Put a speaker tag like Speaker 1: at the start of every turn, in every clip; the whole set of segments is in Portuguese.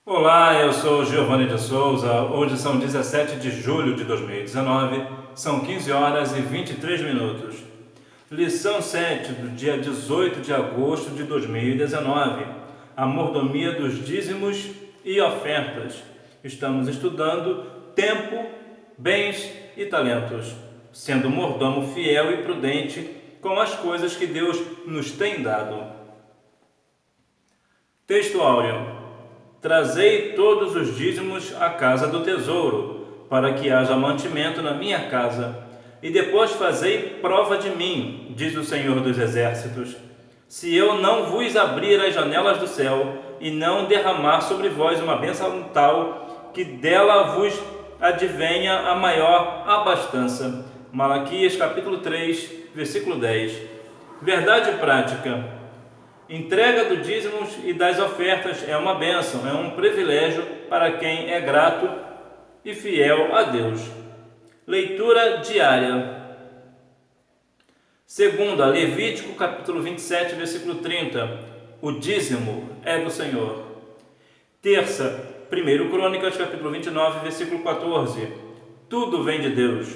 Speaker 1: Olá, eu sou Giovanni de Souza. Hoje são 17 de julho de 2019, são 15 horas e 23 minutos. Lição 7 do dia 18 de agosto de 2019, a mordomia dos dízimos e ofertas. Estamos estudando tempo, bens e talentos, sendo mordomo fiel e prudente com as coisas que Deus nos tem dado. Texto áureo. Trazei todos os dízimos à casa do tesouro, para que haja mantimento na minha casa, e depois fazei prova de mim, diz o Senhor dos Exércitos, se eu não vos abrir as janelas do céu, e não derramar sobre vós uma bênção tal, que dela vos advenha a maior abastança. Malaquias capítulo 3, versículo 10. Verdade prática. Entrega do dízimos e das ofertas é uma bênção, é um privilégio para quem é grato e fiel a Deus. Leitura diária. Segunda, Levítico capítulo 27, versículo 30. O dízimo é do Senhor. Terça, 1 Crônicas capítulo 29, versículo 14. Tudo vem de Deus.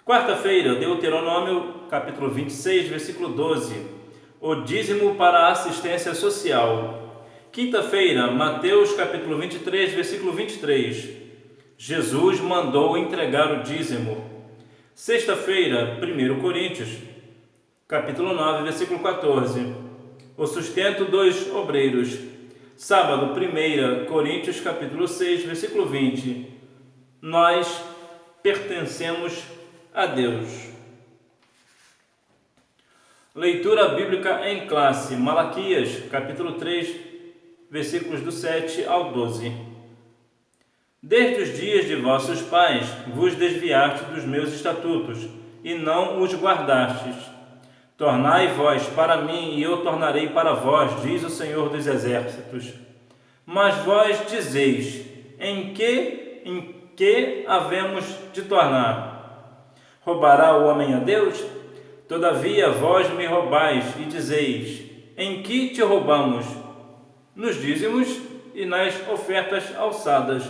Speaker 1: Quarta-feira, Deuteronômio capítulo 26, versículo 12. O dízimo para a assistência social. Quinta-feira, Mateus capítulo 23, versículo 23. Jesus mandou entregar o dízimo. Sexta-feira, 1 Coríntios capítulo 9, versículo 14. O sustento dos obreiros. Sábado, 1 Coríntios capítulo 6, versículo 20. Nós pertencemos a Deus. Leitura bíblica em classe, Malaquias, capítulo 3, versículos do 7 ao 12. Desde os dias de vossos pais vos desviastes dos meus estatutos, e não os guardastes. Tornai vós para mim, e eu tornarei para vós, diz o Senhor dos Exércitos. Mas vós dizeis, em que havemos de tornar? Roubará o homem a Deus? Todavia vós me roubais e dizeis, em que te roubamos? Nos dízimos e nas ofertas alçadas.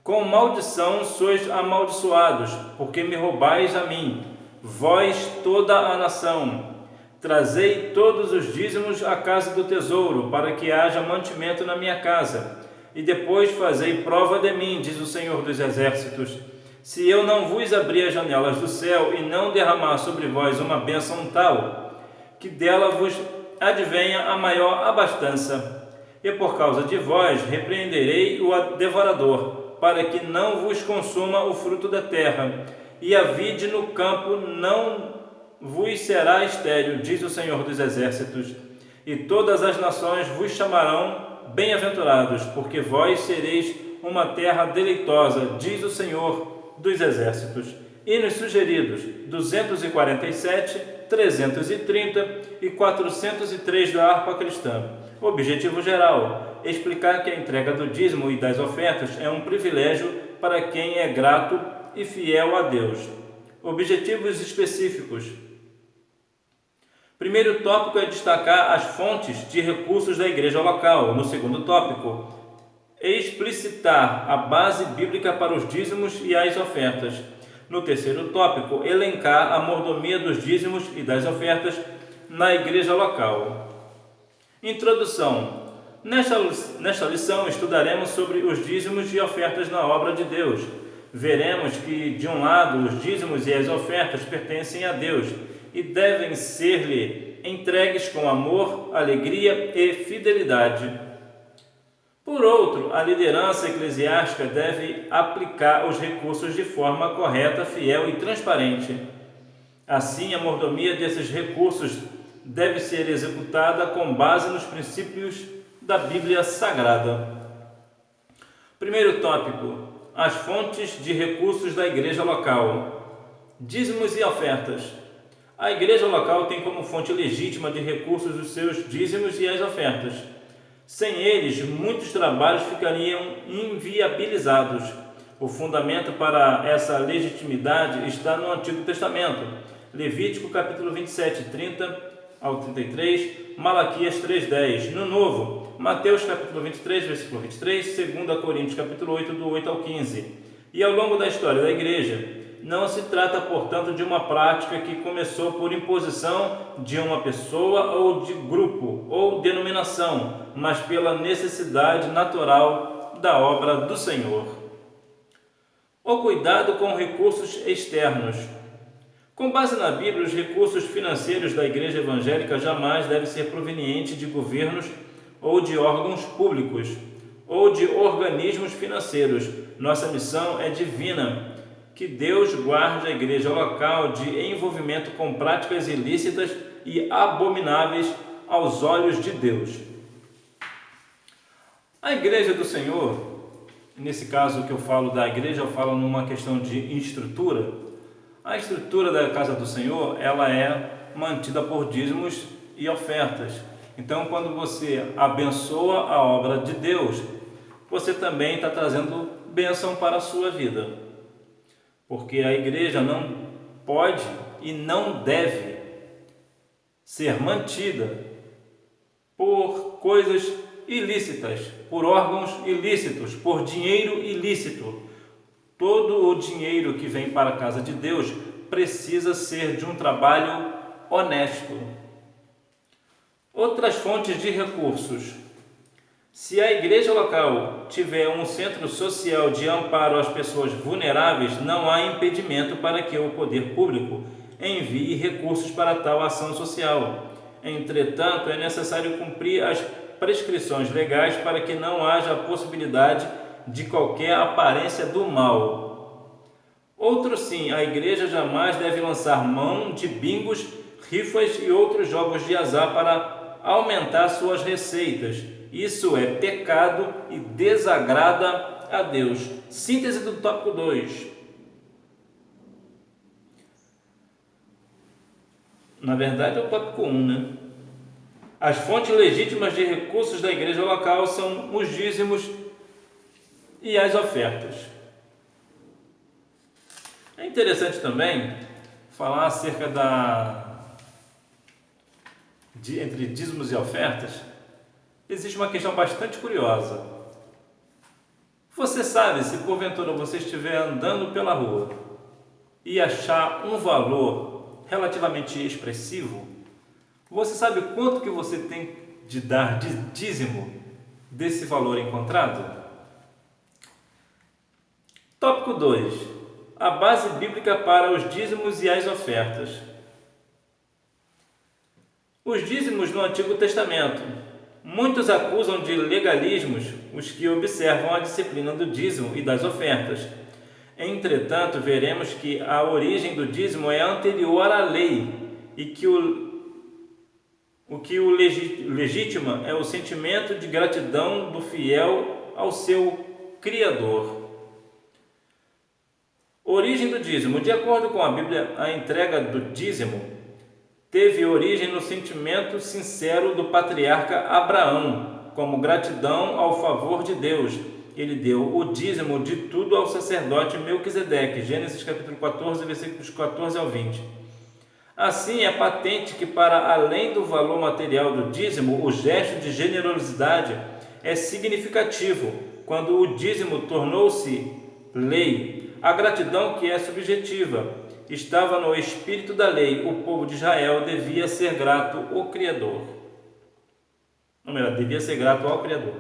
Speaker 1: Com maldição sois amaldiçoados, porque me roubais a mim, vós toda a nação. Trazei todos os dízimos à casa do tesouro, para que haja mantimento na minha casa, e depois fazei prova de mim, diz o Senhor dos Exércitos, se eu não vos abrir as janelas do céu e não derramar sobre vós uma bênção tal, que dela vos advenha a maior abastança. E por causa de vós repreenderei o devorador, para que não vos consuma o fruto da terra, e a vide no campo não vos será estéril, diz o Senhor dos Exércitos. E todas as nações vos chamarão bem-aventurados, porque vós sereis uma terra deleitosa, diz o Senhor dos Exércitos. Hinos sugeridos 247, 330 e 403 da harpa cristã. Objetivo geral: explicar que a entrega do dízimo e das ofertas é um privilégio para quem é grato e fiel a Deus. Objetivos específicos. Primeiro tópico é destacar as fontes de recursos da igreja local. No segundo tópico, explicitar a base bíblica para os dízimos e as ofertas. No terceiro tópico, elencar a mordomia dos dízimos e das ofertas na igreja local. Introdução. Nesta lição estudaremos sobre os dízimos e ofertas na obra de Deus. Veremos que, de um lado, os dízimos e as ofertas pertencem a Deus e devem ser-lhe entregues com amor, alegria e fidelidade. Por outro, a liderança eclesiástica deve aplicar os recursos de forma correta, fiel e transparente. Assim, a mordomia desses recursos deve ser executada com base nos princípios da Bíblia Sagrada. Primeiro tópico: as fontes de recursos da igreja local. Dízimos e ofertas. A igreja local tem como fonte legítima de recursos os seus dízimos e as ofertas. Sem eles, muitos trabalhos ficariam inviabilizados. O fundamento para essa legitimidade está no Antigo Testamento. Levítico capítulo 27, 30 ao 33, Malaquias 3:10. No Novo, Mateus capítulo 23, versículo 23, 2 Coríntios capítulo 8, do 8 ao 15. E ao longo da história da igreja, não se trata, portanto, de uma prática que começou por imposição de uma pessoa ou de grupo ou denominação, mas pela necessidade natural da obra do Senhor. O cuidado com recursos externos. Com base na Bíblia, os recursos financeiros da Igreja Evangélica jamais devem ser provenientes de governos ou de órgãos públicos ou de organismos financeiros. Nossa missão é divina. Que Deus guarde a igreja local de envolvimento com práticas ilícitas e abomináveis aos olhos de Deus. A igreja do Senhor, nesse caso que eu falo da igreja, eu falo numa questão de estrutura. A estrutura da casa do Senhor, ela é mantida por dízimos e ofertas. Então, quando você abençoa a obra de Deus, você também está trazendo bênção para a sua vida. Porque a igreja não pode e não deve ser mantida por coisas ilícitas, por órgãos ilícitos, por dinheiro ilícito. Todo o dinheiro que vem para a casa de Deus precisa ser de um trabalho honesto. Outras fontes de recursos. Se a igreja local tiver um centro social de amparo às pessoas vulneráveis, não há impedimento para que o poder público envie recursos para tal ação social. Entretanto, é necessário cumprir as prescrições legais para que não haja a possibilidade de qualquer aparência do mal. Outro sim, a igreja jamais deve lançar mão de bingos, rifas e outros jogos de azar para aumentar suas receitas. Isso é pecado e desagrada a Deus. Síntese do tópico 2. Na verdade é o tópico 1, né? As fontes legítimas de recursos da igreja local são os dízimos e as ofertas. É interessante também falar acerca entre dízimos e ofertas. Existe uma questão bastante curiosa. Você sabe, se porventura você estiver andando pela rua e achar um valor relativamente expressivo, você sabe quanto que você tem de dar de dízimo desse valor encontrado? Tópico 2. A base bíblica para os dízimos e as ofertas. Os dízimos no Antigo Testamento. Muitos acusam de legalismos os que observam a disciplina do dízimo e das ofertas. Entretanto, veremos que a origem do dízimo é anterior à lei e que o que o legitima é o sentimento de gratidão do fiel ao seu Criador. Origem do dízimo. De acordo com a Bíblia, a entrega do dízimo teve origem no sentimento sincero do patriarca Abraão, como gratidão ao favor de Deus. Ele deu o dízimo de tudo ao sacerdote Melquisedeque, Gênesis capítulo 14, versículos 14 ao 20. Assim, é patente que, para além do valor material do dízimo, o gesto de generosidade é significativo. Quando o dízimo tornou-se lei, a gratidão, que é subjetiva, estava no espírito da lei. O povo de Israel devia ser grato ao Criador. Ou melhor, devia ser grato ao Criador.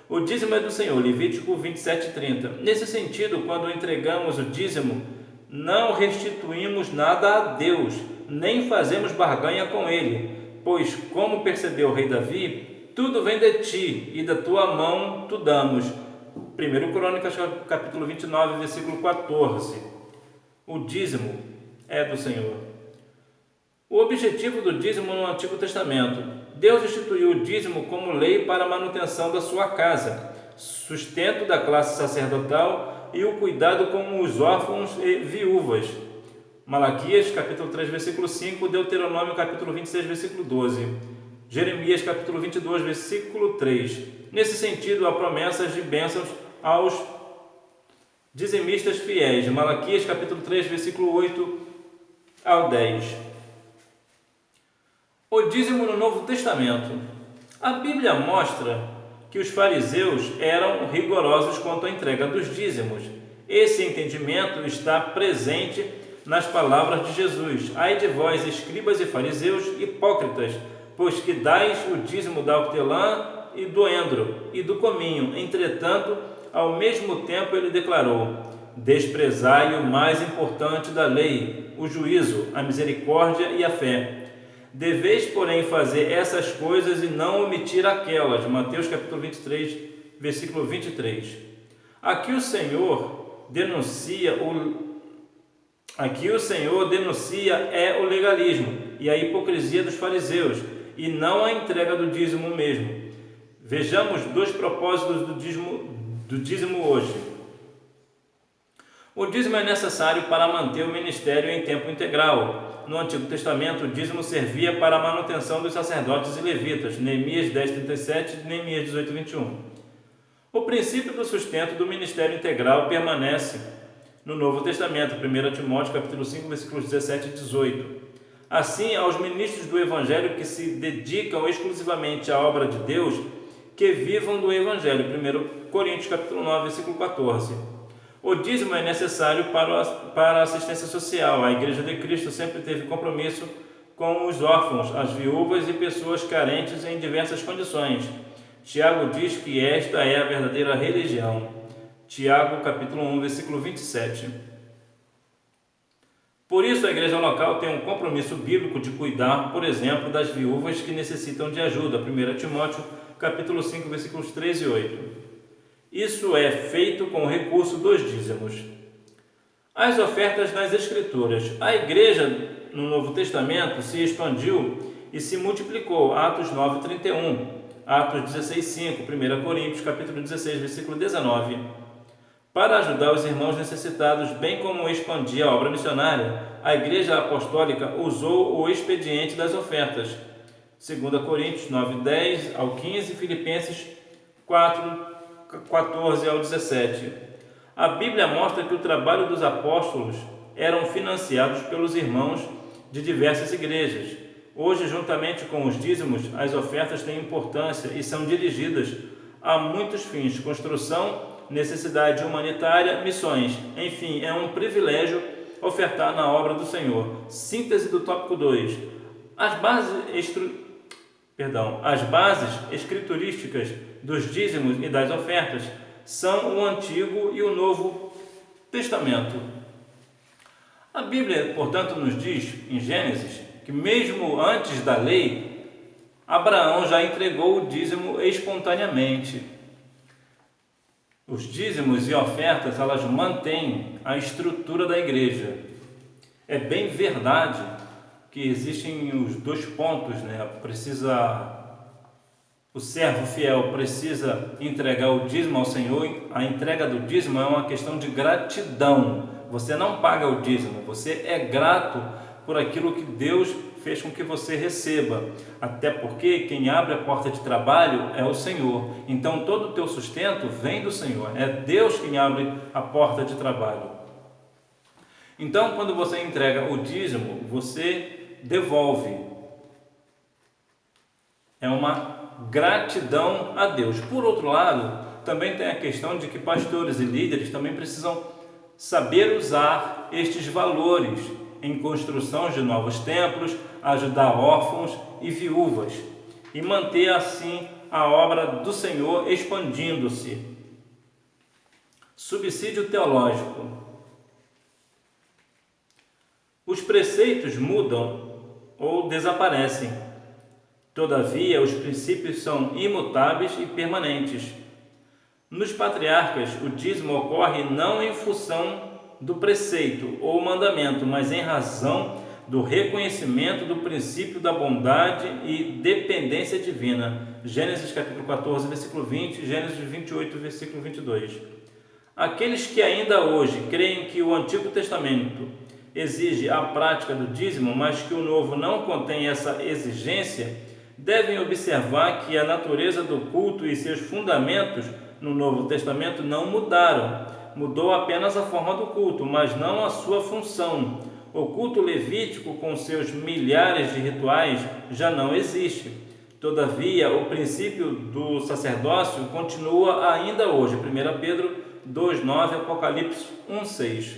Speaker 1: O dízimo é do Senhor, Levítico 27:30. Nesse sentido, quando entregamos o dízimo, não restituímos nada a Deus, nem fazemos barganha com Ele, pois, como percebeu o rei Davi, tudo vem de ti, e da tua mão tu damos. 1 Crônicas, capítulo 29, versículo 14. O dízimo é do Senhor. O objetivo do dízimo no Antigo Testamento. Deus instituiu o dízimo como lei para a manutenção da sua casa, sustento da classe sacerdotal e o cuidado com os órfãos e viúvas. Malaquias, capítulo 3, versículo 5, Deuteronômio, capítulo 26, versículo 12. Jeremias, capítulo 22, versículo 3. Nesse sentido, há promessas de bênçãos aos dizimistas fiéis. Malaquias, capítulo 3, versículo 8 ao 10. O dízimo no Novo Testamento. A Bíblia mostra que os fariseus eram rigorosos quanto à entrega dos dízimos. Esse entendimento está presente nas palavras de Jesus: ai de vós, escribas e fariseus, hipócritas, pois que dais o dízimo da hortelã e do endro e do cominho. Entretanto, ao mesmo tempo ele declarou: desprezai o mais importante da lei, o juízo, a misericórdia e a fé. Deveis, porém, fazer essas coisas e não omitir aquelas. Mateus capítulo 23, versículo 23. Aqui o Senhor denuncia o legalismo e a hipocrisia dos fariseus, e não a entrega do dízimo mesmo. Vejamos dois propósitos do dízimo hoje. O dízimo é necessário para manter o ministério em tempo integral. No Antigo Testamento, o dízimo servia para a manutenção dos sacerdotes e levitas, Neemias 10:37 e Neemias 18:21. O princípio do sustento do ministério integral permanece no Novo Testamento, 1 Timóteo capítulo 5, versículos 17 e 18. Assim, aos ministros do Evangelho que se dedicam exclusivamente à obra de Deus, que vivam do Evangelho, 1 Coríntios capítulo 9, versículo 14. O dízimo é necessário para a assistência social. A Igreja de Cristo sempre teve compromisso com os órfãos, as viúvas e pessoas carentes em diversas condições. Tiago diz que esta é a verdadeira religião. Tiago capítulo 1, versículo 27. Por isso, a igreja local tem um compromisso bíblico de cuidar, por exemplo, das viúvas que necessitam de ajuda. 1 Timóteo capítulo 5, versículos 3 e 8. Isso é feito com o recurso dos dízimos. As ofertas nas Escrituras. A igreja no Novo Testamento se expandiu e se multiplicou. Atos 9:31, Atos 16:5, 1 Coríntios capítulo 16, versículo 19. Para ajudar os irmãos necessitados, bem como expandir a obra missionária, a Igreja Apostólica usou o expediente das ofertas. 2 Coríntios 9:10 ao 15, Filipenses 4:14 ao 17. A Bíblia mostra que o trabalho dos apóstolos eram financiados pelos irmãos de diversas igrejas. Hoje, juntamente com os dízimos, as ofertas têm importância e são dirigidas a muitos fins: construção, necessidade humanitária, missões. Enfim, é um privilégio ofertar na obra do Senhor. Síntese do tópico 2. As bases escriturísticas dos dízimos e das ofertas são o Antigo e o Novo Testamento. A Bíblia, portanto, nos diz em Gênesis que mesmo antes da lei, Abraão já entregou o dízimo espontaneamente. Os dízimos e ofertas, elas mantêm a estrutura da igreja. É bem verdade que existem os dois pontos, né? O servo fiel precisa entregar o dízimo ao Senhor. A entrega do dízimo é uma questão de gratidão. Você não paga o dízimo, você é grato por aquilo que Deus fez com que você receba, até porque quem abre a porta de trabalho é o Senhor. Então todo o teu sustento vem do Senhor, é Deus quem abre a porta de trabalho. Então, quando você entrega o dízimo, você devolve. É uma gratidão a Deus. Por outro lado, também tem a questão de que pastores e líderes também precisam saber usar estes valores em construção de novos templos, ajudar órfãos e viúvas e manter assim a obra do Senhor expandindo-se. Subsídio teológico. Os preceitos mudam ou desaparecem. Todavia, os princípios são imutáveis e permanentes. Nos patriarcas, o dízimo ocorre não em função do preceito ou mandamento, mas em razão do reconhecimento do princípio da bondade e dependência divina. Gênesis capítulo 14, versículo 20, Gênesis 28, versículo 22. Aqueles que ainda hoje creem que o Antigo Testamento exige a prática do dízimo, mas que o Novo não contém essa exigência, devem observar que a natureza do culto e seus fundamentos no Novo Testamento não mudaram. Mudou apenas a forma do culto, mas não a sua função. O culto levítico, com seus milhares de rituais, já não existe. Todavia, o princípio do sacerdócio continua ainda hoje. 1 Pedro 2,9, Apocalipse 1,6.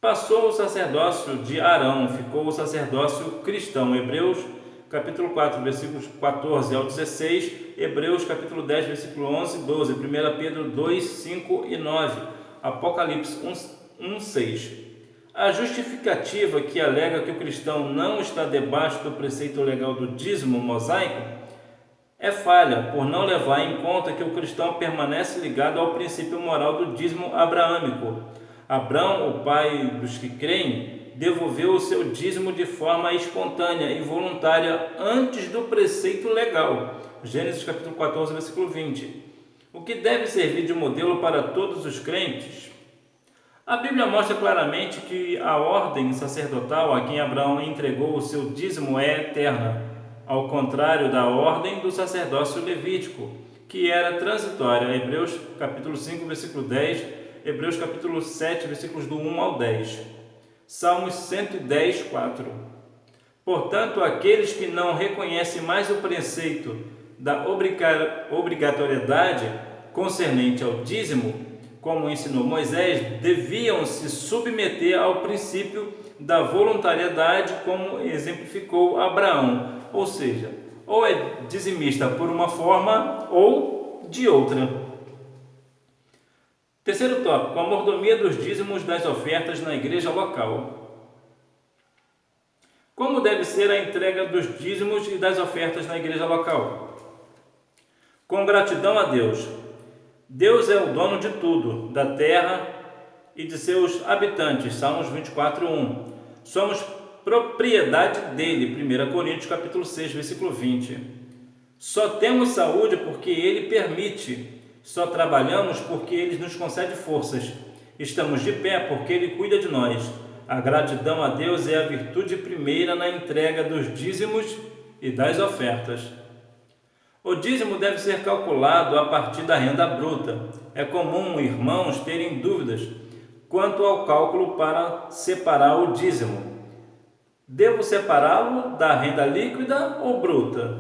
Speaker 1: Passou o sacerdócio de Arão, ficou o sacerdócio cristão. Hebreus capítulo 4, versículos 14 ao 16, Hebreus capítulo 10, versículo 11 e 12, 1 Pedro 2, 5 e 9, Apocalipse 1,6. A justificativa que alega que o cristão não está debaixo do preceito legal do dízimo mosaico é falha, por não levar em conta que o cristão permanece ligado ao princípio moral do dízimo abraâmico. Abrão, o pai dos que creem, devolveu o seu dízimo de forma espontânea e voluntária antes do preceito legal. Gênesis capítulo 14, versículo 20. O que deve servir de modelo para todos os crentes? A Bíblia mostra claramente que a ordem sacerdotal a quem Abraão entregou o seu dízimo é eterna, ao contrário da ordem do sacerdócio levítico, que era transitória. Hebreus capítulo 5, versículo 10, Hebreus capítulo 7, versículos do 1 ao 10. Salmos 110, 4. Portanto, aqueles que não reconhecem mais o preceito da obrigatoriedade concernente ao dízimo, como ensinou Moisés, deviam se submeter ao princípio da voluntariedade, como exemplificou Abraão, ou seja, ou é dizimista por uma forma ou de outra. Terceiro tópico, a mordomia dos dízimos das ofertas na igreja local. Como deve ser a entrega dos dízimos e das ofertas na igreja local? Com gratidão a Deus. Deus é o dono de tudo, da terra e de seus habitantes. Salmos 24, 1. Somos propriedade dele. 1 Coríntios capítulo 6, versículo 20. Só temos saúde porque ele permite. Só trabalhamos porque ele nos concede forças. Estamos de pé porque ele cuida de nós. A gratidão a Deus é a virtude primeira na entrega dos dízimos e das ofertas. O dízimo deve ser calculado a partir da renda bruta. É comum irmãos terem dúvidas quanto ao cálculo para separar o dízimo. Devo separá-lo da renda líquida ou bruta?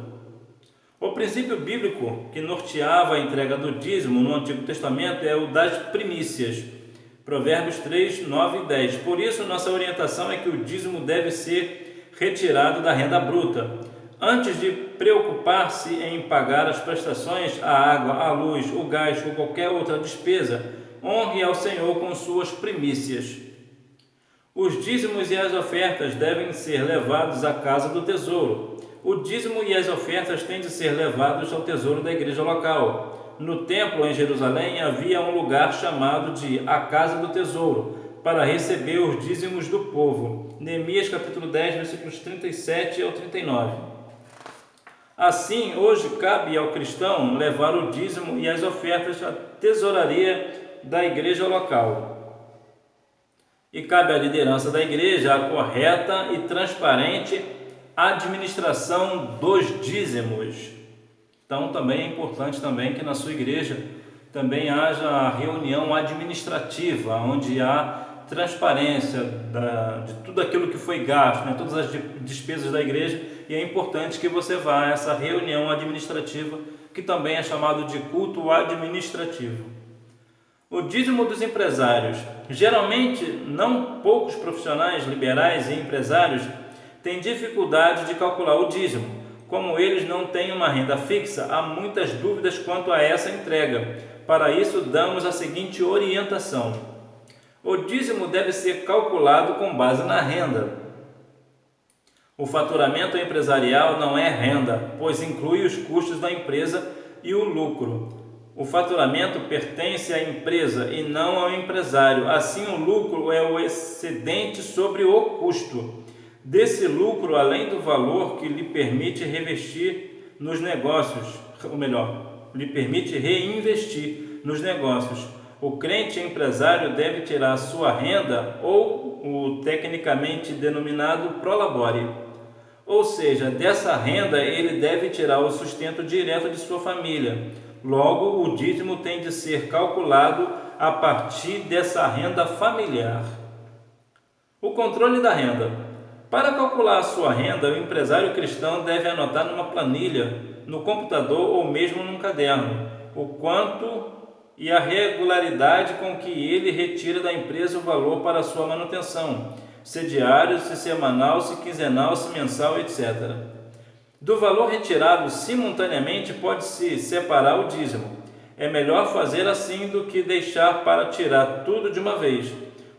Speaker 1: O princípio bíblico que norteava a entrega do dízimo no Antigo Testamento é o das primícias. Provérbios 3, 9 e 10. Por isso, nossa orientação é que o dízimo deve ser retirado da renda bruta. Antes de preocupar-se em pagar as prestações, a água, a luz, o gás ou qualquer outra despesa, honre ao Senhor com suas primícias. Os dízimos e as ofertas devem ser levados à casa do tesouro. O dízimo e as ofertas têm de ser levados ao tesouro da igreja local. No templo em Jerusalém havia um lugar chamado de a casa do tesouro, para receber os dízimos do povo. Neemias capítulo 10, versículos 37 ao 39. Assim, hoje cabe ao cristão levar o dízimo e as ofertas à tesouraria da igreja local. E cabe à liderança da igreja a correta e transparente administração dos dízimos. Então, também é importante também que na sua igreja também haja a reunião administrativa, onde há transparência de tudo aquilo que foi gasto, todas as despesas da igreja, e é importante que você vá a essa reunião administrativa, que também é chamado de culto administrativo. O dízimo dos empresários. Geralmente, não poucos profissionais liberais e empresários têm dificuldade de calcular o dízimo. Como eles não têm uma renda fixa, há muitas dúvidas quanto a essa entrega. Para isso, damos a seguinte orientação. O dízimo deve ser calculado com base na renda. O faturamento empresarial não é renda, pois inclui os custos da empresa e o lucro. O faturamento pertence à empresa e não ao empresário. Assim, o lucro é o excedente sobre o custo. Desse lucro, além do valor que lhe permite reinvestir nos negócios. nos negócios. O crente empresário deve tirar sua renda ou o tecnicamente denominado prolabore. Ou seja, dessa renda ele deve tirar o sustento direto de sua família. Logo, o dízimo tem de ser calculado a partir dessa renda familiar. O controle da renda. Para calcular a sua renda, o empresário cristão deve anotar numa planilha, no computador ou mesmo num caderno, o quanto e a regularidade com que ele retira da empresa o valor para a sua manutenção, se diário, se semanal, se quinzenal, se mensal, etc. Do valor retirado simultaneamente pode-se separar o dízimo. É melhor fazer assim do que deixar para tirar tudo de uma vez.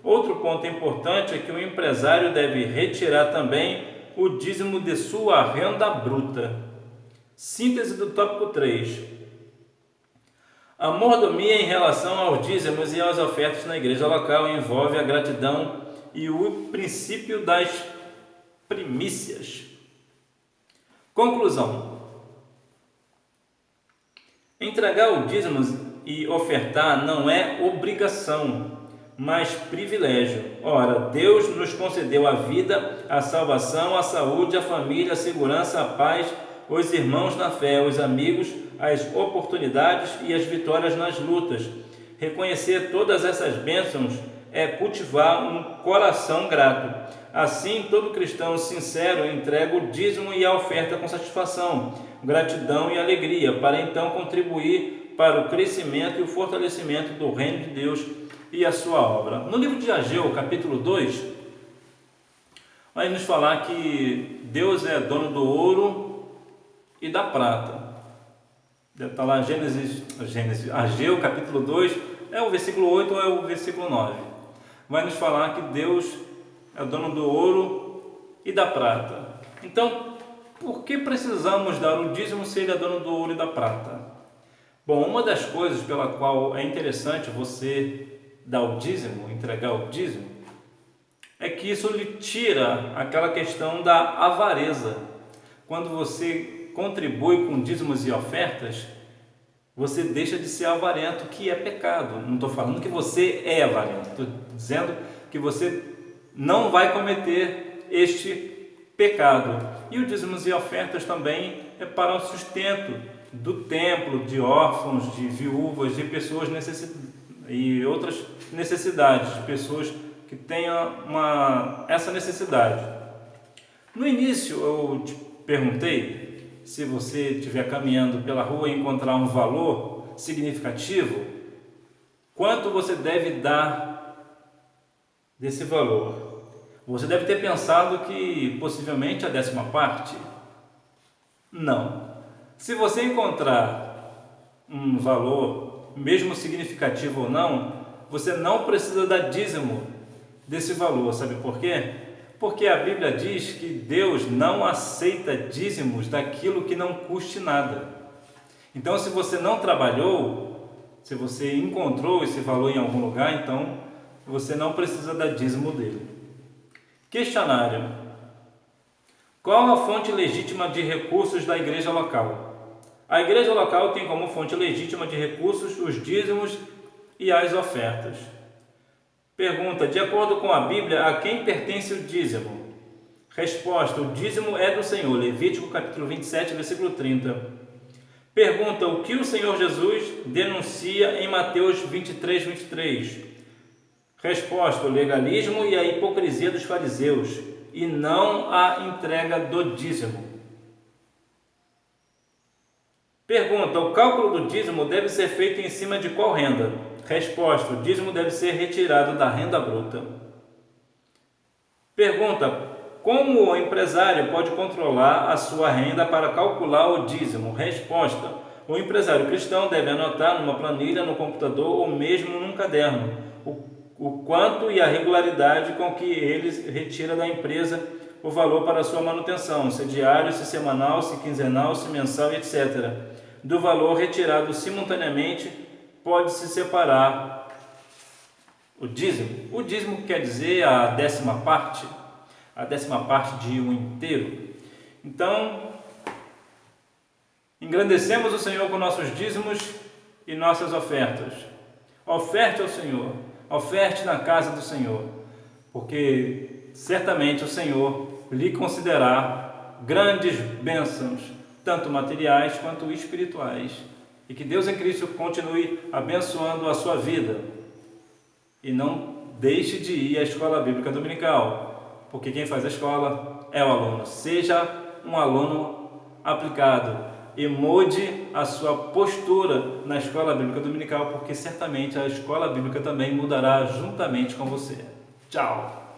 Speaker 1: Outro ponto importante é que o empresário deve retirar também o dízimo de sua renda bruta. Síntese do tópico 3. A mordomia em relação aos dízimos e às ofertas na igreja local envolve a gratidão e o princípio das primícias. Conclusão. Entregar o dízimo e ofertar não é obrigação, mas privilégio. Ora, Deus nos concedeu a vida, a salvação, a saúde, a família, a segurança, a paz, os irmãos na fé, os amigos, as oportunidades e as vitórias nas lutas. Reconhecer todas essas bênçãos é cultivar um coração grato. Assim, todo cristão sincero entrega o dízimo e a oferta com satisfação, gratidão e alegria, para então contribuir para o crescimento e o fortalecimento do reino de Deus e a sua obra. No livro de Ageu, capítulo 2, vai nos falar que Deus é dono do ouro e da prata. Deve estar lá Ageu, capítulo 2, é o versículo 8 ou é o versículo 9. Vai nos falar que Deus é dono do ouro e da prata. Então, por que precisamos dar o dízimo se ele é dono do ouro e da prata? Bom, uma das coisas pela qual é interessante você dar o dízimo, entregar o dízimo, é que isso lhe tira aquela questão da avareza. Quando você contribui com dízimos e ofertas, você deixa de ser avarento, que é pecado. Não estou falando que você é avarento, estou dizendo que você não vai cometer este pecado. E o dízimos e ofertas também é para o sustento do templo, de órfãos, de viúvas, de pessoas e outras necessidades, de pessoas que tenham essa necessidade. No início eu te perguntei se você estiver caminhando pela rua e encontrar um valor significativo, quanto você deve dar desse valor. Você deve ter pensado que possivelmente a 10ª parte? Não. Se você encontrar um valor, mesmo significativo ou não, você não precisa dar dízimo desse valor. Sabe por quê? Porque a Bíblia diz que Deus não aceita dízimos daquilo que não custe nada. Então, se você não trabalhou, se você encontrou esse valor em algum lugar, então você não precisa dar dízimo dele. Questionário. Qual a fonte legítima de recursos da igreja local? A igreja local tem como fonte legítima de recursos os dízimos e as ofertas. Pergunta: de acordo com a Bíblia, a quem pertence o dízimo? Resposta: o dízimo é do Senhor. Levítico capítulo 27, versículo 30. Pergunta: o que o Senhor Jesus denuncia em Mateus 23, 23? Resposta: o legalismo e a hipocrisia dos fariseus, e não a entrega do dízimo. Pergunta: o cálculo do dízimo deve ser feito em cima de qual renda? Resposta: o dízimo deve ser retirado da renda bruta. Pergunta: como o empresário pode controlar a sua renda para calcular o dízimo? Resposta: o empresário cristão deve anotar numa planilha, no computador ou mesmo num caderno o quanto e a regularidade com que ele retira da empresa o valor para a sua manutenção, se diário, se semanal, se quinzenal, se mensal, etc. Do valor retirado simultaneamente, pode-se separar o dízimo. O dízimo quer dizer a 10ª parte, a 10ª parte de um inteiro. Então, engrandecemos o Senhor com nossos dízimos e nossas ofertas. Oferte ao Senhor, oferte na casa do Senhor, porque certamente o Senhor lhe concederá grandes bênçãos, tanto materiais quanto espirituais. E que Deus em Cristo continue abençoando a sua vida. E não deixe de ir à escola bíblica dominical, porque quem faz a escola é o aluno. Seja um aluno aplicado e mude a sua postura na escola bíblica dominical, porque certamente a escola bíblica também mudará juntamente com você. Tchau!